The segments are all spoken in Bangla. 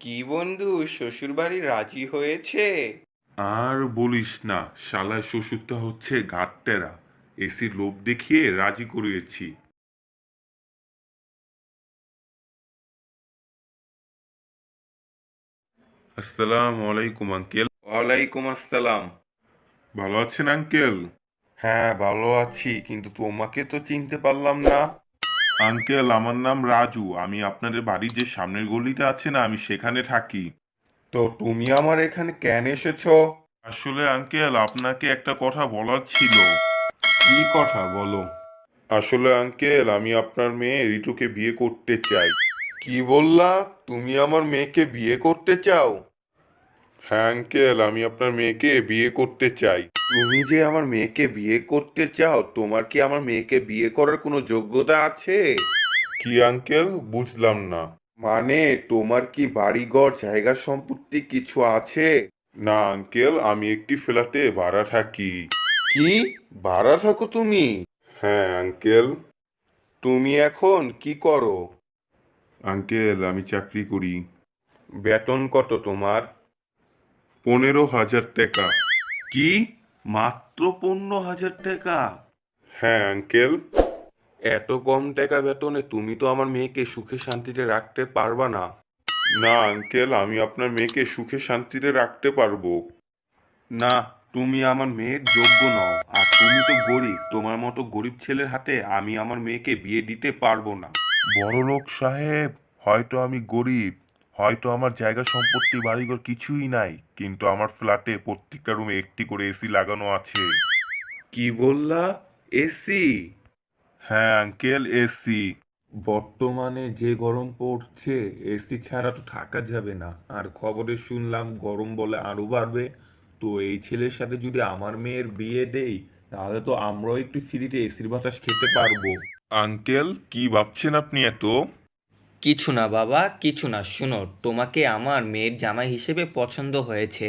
কি বন্ধু, শ্বশুরবাড়ি রাজি হয়েছে? আর বলিস না, শালায় শ্বশুরটা হচ্ছে ঘাটটেরা। এসির লোভ দেখিয়ে রাজি করিয়েছি। আসসালামু আলাইকুম আঙ্কেল। ওয়ালাইকুম আসসালাম। ভালো আছেন আঙ্কেল? হ্যাঁ, ভালো আছি, কিন্তু তোমাকে তো চিনতে পারলাম না। আঙ্কেল, আমার নাম রাজু। আমি আপনাদের বাড়ির যে সামনের গলিটা আছে না, আমি সেখানে থাকি। তো তুমি আমার এখানে কেন এসেছো? আসলে আঙ্কেল, আপনাকে একটা কথা বলার ছিল। কি কথা বলো? আসলে আঙ্কেল, আমি আপনার মেয়ে রিতুকে বিয়ে করতে চাই। কি বললা? তুমি আমার মেয়েকে বিয়ে করতে চাও? হ্যাঁ আঙ্কেল, আমি আপনার মেয়েকে বিয়ে করতে চাই। তুমি যে আমার মেয়েকে বিয়ে করতে চাও, তোমার কি আমার মেয়েকে বিয়ে করার কোনো যোগ্যতা আছে? কি আঙ্কেল, বুঝলাম না। মানে, তোমার কি বাড়িঘর জায়গা সম্পত্তি কিছু আছে? না আঙ্কেল, আমি একটি ফ্ল্যাটে ভাড়া থাকি। কি? ভাড়া থাকো তুমি? হ্যাঁ আঙ্কেল। তুমি এখন কি করো? আঙ্কেল, আমি চাকরি করি। বেতন কত তোমার? 15,000 টাকা। কি? মাত্র 15,000 টাকা? হ্যাঁ আঙ্কেল। এত কম টাকা বেতনে তুমি তো আমার মেয়েকে সুখে শান্তিতে রাখতে পারবা না। না আঙ্কেল, আমি আপনার মেয়েকে সুখে শান্তিতে রাখতে পারবো। না, তুমি আমার মেয়ের যোগ্য নও। আর তুমি তো গরিব, তোমার মতো গরিব ছেলের হাতে আমি আমার মেয়েকে বিয়ে দিতে পারবো না। বড়লোক সাহেব, হয়তো আমি গরিব, হয়তো আমার জায়গা সম্পত্তি বাড়িঘর কিছুই নাই, কিন্তু আমার ফ্ল্যাটে প্রত্যেকটা রুমে একটি করে এসি লাগানো আছে। কি বললা? এসি? হ্যাঁ আঙ্কেল, এসি। বর্তমানে যে গরম পড়ছে, এসি ছাড়া তো থাকা যাবে না। আর খবরে শুনলাম গরম বলে আরো বাড়বে। তো এই ছেলের সাথে যদি আমার মেয়ের বিয়ে দেই, তাহলে তো আমরাও একটু ফ্রিতে এসির বাতাস খেতে পারবো। আঙ্কেল, কি ভাবছেন আপনি এত? কিছু না বাবা, কিছু না। শোনো, তোমাকে আমার মেয়ের জামাই হিসেবে পছন্দ হয়েছে,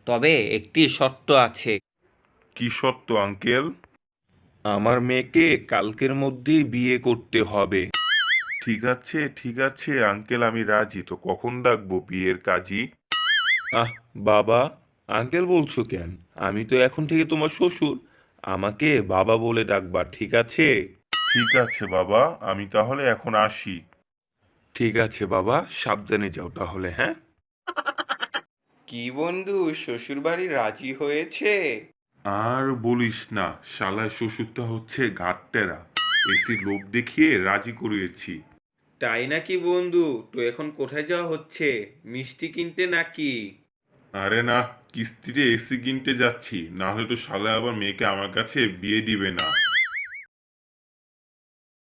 তবে একটি শর্ত আছে। কি সত্য আঙ্কেল? আমার মেয়েকে কালকের মধ্যেই বিয়ে করতে হবে। ঠিক আছে ঠিক আছে আঙ্কেল, আমি রাজি। তো কখন ডাকবো বিয়ের কাজী? আহ, বাবা, আঙ্কেল বলছো কেন? আমি তো এখন থেকে তোমার শ্বশুর। আমাকে বাবা বলে ডাকবা, ঠিক আছে? ঠিক আছে বাবা, আমি তাহলে এখন আসি। ঠিক আছে বাবা, সাবধানে যাও তাহলে, হ্যাঁ? কি বন্ধু, শ্বশুরবাড়ি রাজি হয়েছে? আর বলিস না, শালায় শ্বশুরটা হচ্ছে ঘাটটেরা। এসির লোভ দেখিয়ে রাজি করিয়েছি। তাই নাকি বন্ধু? তো এখন কোথায় যাওয়া হচ্ছে? মিষ্টি কিনতে নাকি? আরে না, কিস্তিতে এসি কিনতে যাচ্ছি, না হলে তো শালা আবার মেয়েকে আমার কাছে বিয়ে দিবে না।